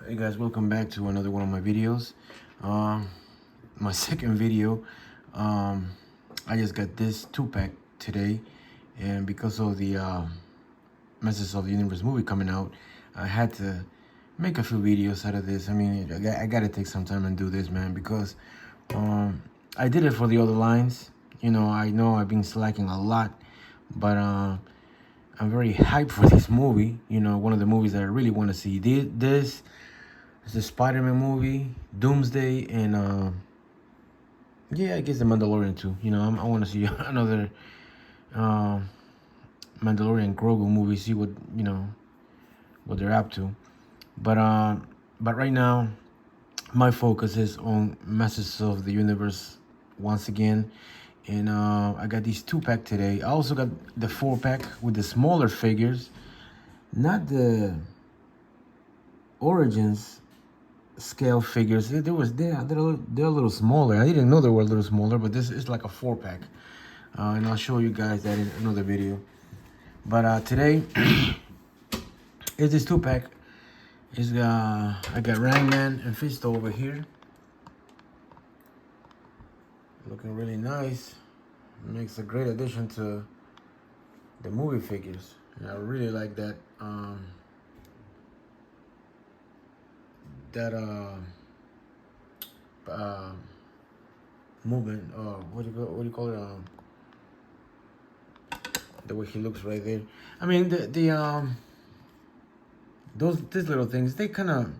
Hey guys, welcome back to another one of my videos. My second video. I just got this 2-pack today, and because of the Masters of the Universe movie coming out, I had to make a few videos out of this. I mean, I gotta take some time and do this, man, because I did it for the other lines. I know I've been slacking a lot, but I'm very hyped for this movie. One of the movies that I really want to see. This is the Spider-Man movie, Doomsday, and yeah, I guess the Mandalorian too. I want to see another Mandalorian Grogu movie. See what they're up to. But right now, my focus is on Masters of the Universe once again. And I got these 2-pack today. I also got the 4-pack with the smaller figures, not the Origins scale figures. They're a little smaller. I didn't know they were a little smaller, but this is like a 4-pack, and I'll show you guys that in another video. But today is this 2-pack. I got Rangman and Fisto over here, looking really nice. Makes a great addition to the movie figures, and I really like that movement. What do you call it? The way he looks right there. I mean, these little things, they kind of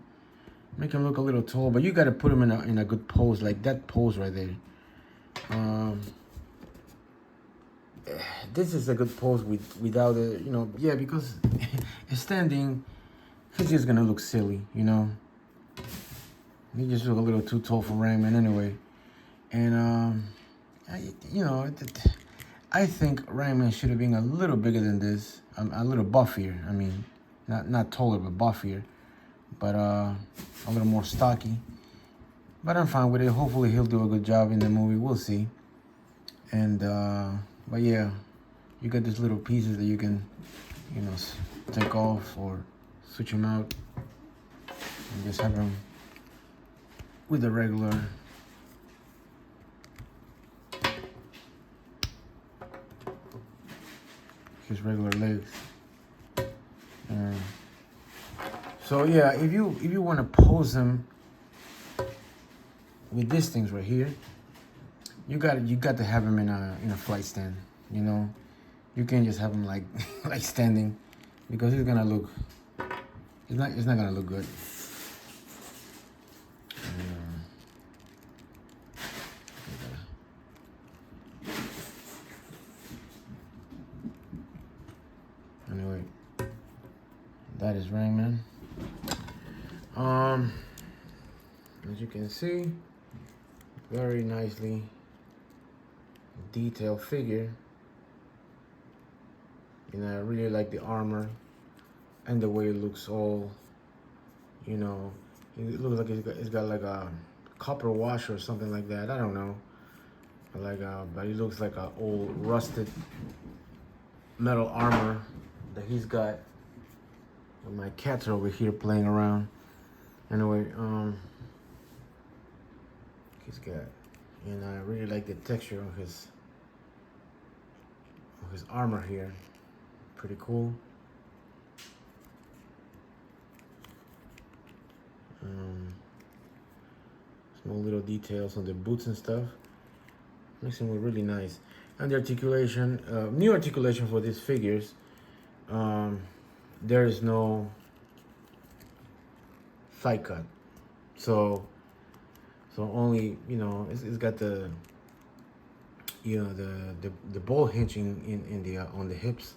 make him look a little tall, but you got to put him in a good pose, like that pose right there. This is a good pose without it, yeah, because standing, he's just gonna look silly, He just look a little too tall for Rangman anyway. And I think Rangman should have been a little bigger than this, a little buffier. I mean, not taller, but buffier, but a little more stocky. But I'm fine with it. Hopefully he'll do a good job in the movie. We'll see. And but yeah, you got these little pieces that you can, take off or switch them out, and just have them with the regular his regular legs. So yeah, if you want to pose them with these things right here, you got to have him in a flight stand. You can't just have him like like standing, because it's not gonna look good. Anyway, that is Rangman. As you can see, very nicely detailed figure. I really like the armor and the way it looks all, it looks like it's got like a copper wash or something like that. I don't know. But it looks like a old rusted metal armor that he's got. And my cats are over here playing around. Anyway, he's got, and I really like the texture of his armor here. Pretty cool. Small little details on the boots and stuff. Makes him look really nice. And the articulation, new articulation for these figures. There is no thigh cut, so only it's got the the ball hinching in the on the hips,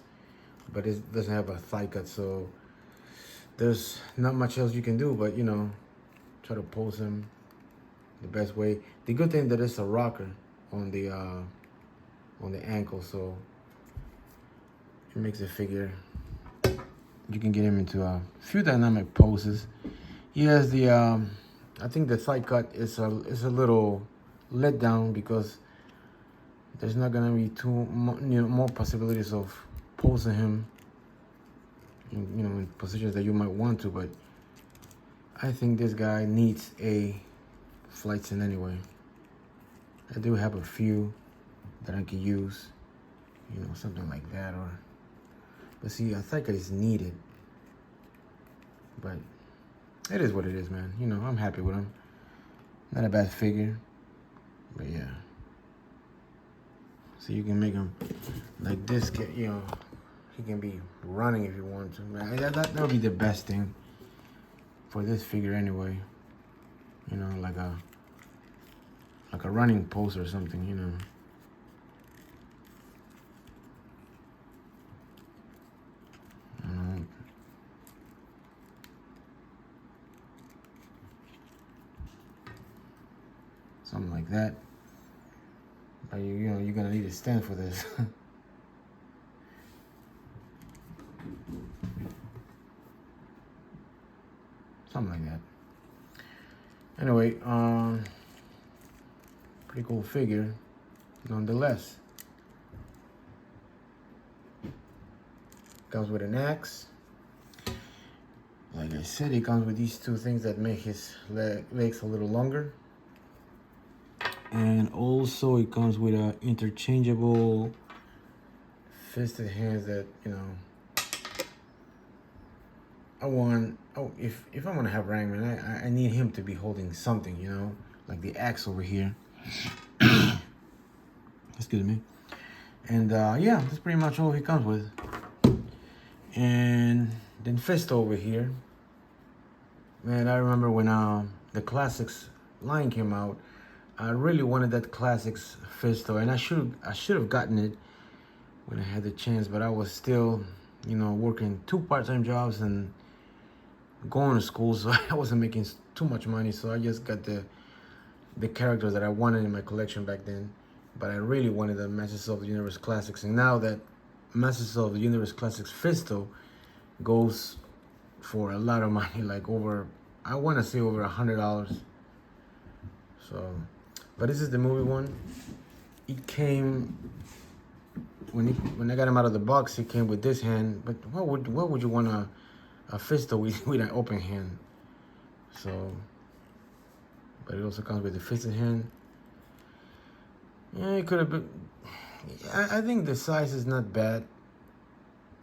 but it doesn't have a thigh cut, so there's not much else you can do but try to pose him the best way. The good thing that it's a rocker on the ankle, so it makes the figure, you can get him into a few dynamic poses. He has the I think the thigh cut is a little let down, because there's not gonna be more possibilities of posing him in positions that you might want to, but I think this guy needs a flight sim anyway. I do have a few that I can use, you know, something like that, or, but see, I think it's needed, but it is what it is, man. You know, I'm happy with him. Not a bad figure, but yeah. So you can make him like this, you know, he can be running if you want to. That would be the best thing for this figure anyway. You know, like a running pose or something, you know. Something like that. But you know, you're gonna need a stand for this. Something like that. Anyway, pretty cool figure, nonetheless. Comes with an axe. Like I said, it comes with these two things that make his legs a little longer. And also it comes with a interchangeable fisted hands that, you know, if I'm gonna have Rangman, I need him to be holding something, you know, like the axe over here. Excuse me. And yeah, that's pretty much all he comes with. And then Fisto over here. Man, I remember when the Classics line came out, I really wanted that Classics Fisto, and I should have gotten it when I had the chance, but I was still, you know, working 2 part-time jobs and going to school, so I wasn't making too much money, so I just got the characters that I wanted in my collection back then. But I really wanted the Masters of the Universe Classics, and now that Masters of the Universe Classics Fisto goes for a lot of money, like over, I want to say over $100. So, but this is the movie one. It came when I got him out of the box. It came with this hand. But what would you want a Fisto with an open hand? So, but it also comes with the fisted hand. Yeah, it could have been. I think the size is not bad,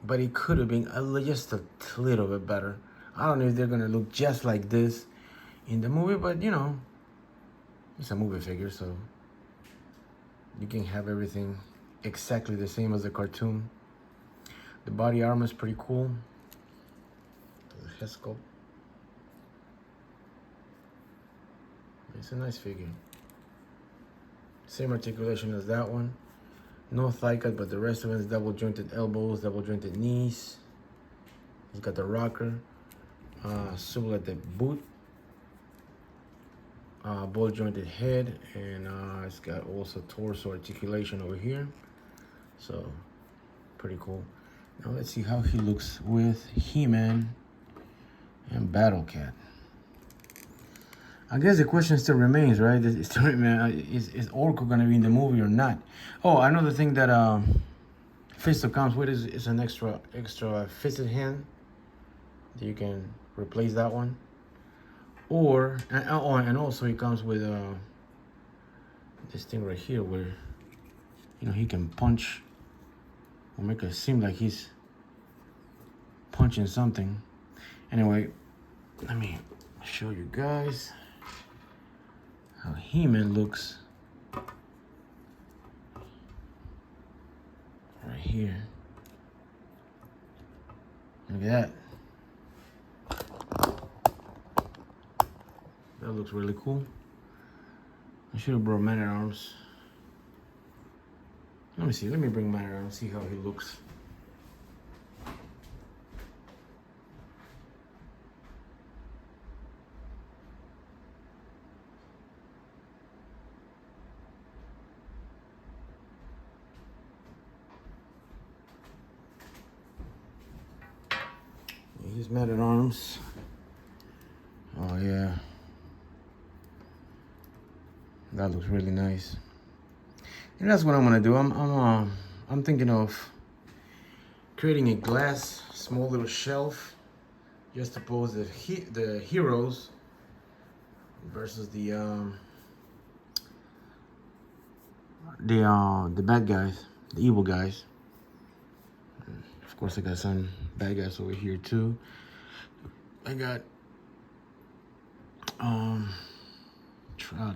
but it could have been just a little bit better. I don't know if they're gonna look just like this in the movie, but you know, it's a movie figure, so you can have everything exactly the same as the cartoon. The body armor is pretty cool. The head sculpt. It's a nice figure. Same articulation as that one. No thigh cut, but the rest of it is double jointed elbows, double jointed knees. He's got the rocker. Swivel at the boot. Ball jointed head, and it's got also torso articulation over here. So pretty cool. Now let's see how he looks with He-Man and Battle Cat. I guess the question still remains, right? Is Orko gonna be in the movie or not? Oh, another thing that Fisto comes with is an extra fisted hand. You can replace that one. Or and also it comes with this thing right here where, you know, he can punch or make it seem like he's punching something. Anyway, let me show you guys how He-Man looks right here. Look at that. That looks really cool. I should have brought Man at Arms. Let me see. Let me bring Man at Arms, see how he looks. He's Man at Arms. Oh yeah. That looks really nice. And that's what I'm gonna do. I'm thinking of creating a glass, small little shelf just to pose the heroes versus the bad guys, the evil guys. Of course, I got some bad guys over here too. I got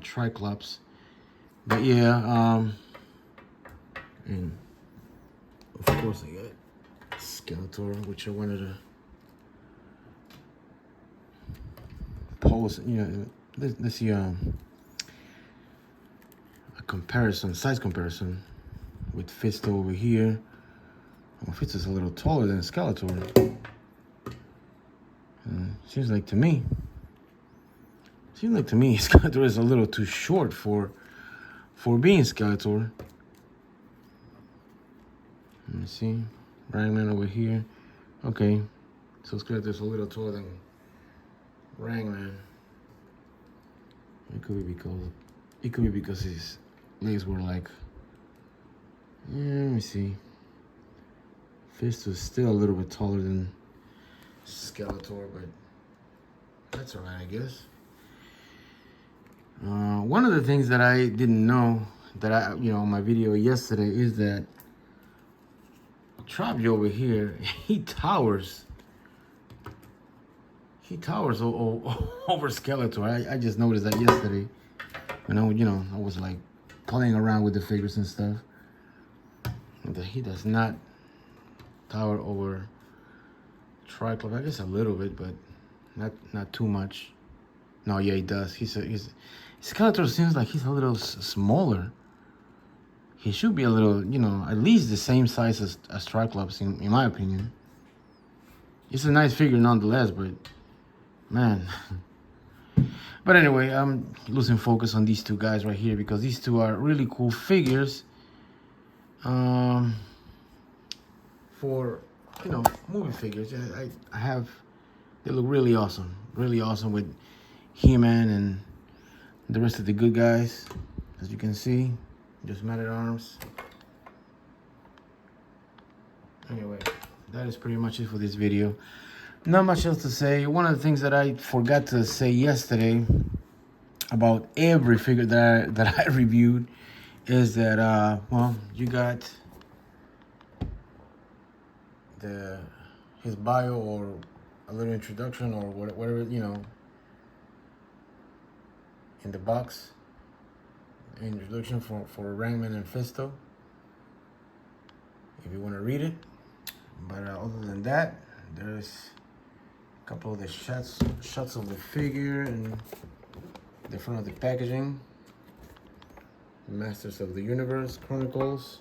Triclops, but yeah, and of course I got Skeletor, which I wanted to pose. You know, let's see a comparison, size comparison with Fisto over here. Well, Fisto's a little taller than Skeletor. Seems like to me, Skeletor is a little too short for being Skeletor. Let me see, Rangman over here. Okay, so Skeletor's a little taller than Rangman. It could be because his legs were like. Yeah, let me see. Fist was still a little bit taller than Skeletor, but that's alright, I guess. One of the things that I didn't know that on my video yesterday is that Trapjo over here, he towers. He towers over Skeletor. I just noticed that yesterday when I was like playing around with the figures and stuff. That he does not tower over Triclops. I guess a little bit, but not too much. No, yeah, he does. Skeletor seems like he's a little smaller. He should be a little, at least the same size as Triclops, in my opinion. It's a nice figure nonetheless, but man. But anyway, I'm losing focus on these two guys right here because these two are really cool figures. For movie figures, I have. They look really awesome with He-Man and the rest of the good guys, as you can see, just Man-at-Arms. Anyway, that is pretty much it for this video. Not much else to say. One of the things that I forgot to say yesterday about every figure that I reviewed is that well, you got his bio or a little introduction or whatever, in the box. Introduction for Rangman and Fisto, if you want to read it. But other than that, there's a couple of the shots of the figure and the front of the packaging. Masters of the Universe, Chronicles.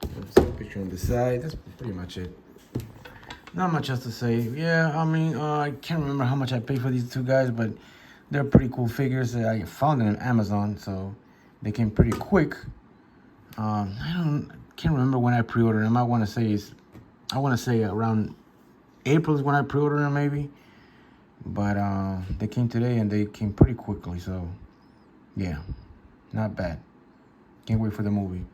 There's a picture on the side. That's pretty much it. Not much else to say. Yeah, I mean, I can't remember how much I paid for these two guys, but they're pretty cool figures. I found them on Amazon, so they came pretty quick. Can't remember when I pre-ordered them. I want to say around April is when I pre-ordered them, maybe. But they came today and they came pretty quickly, so yeah, not bad. Can't wait for the movie.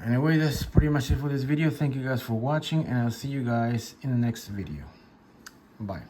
Anyway, that's pretty much it for this video. Thank you guys for watching, and I'll see you guys in the next video. Bye.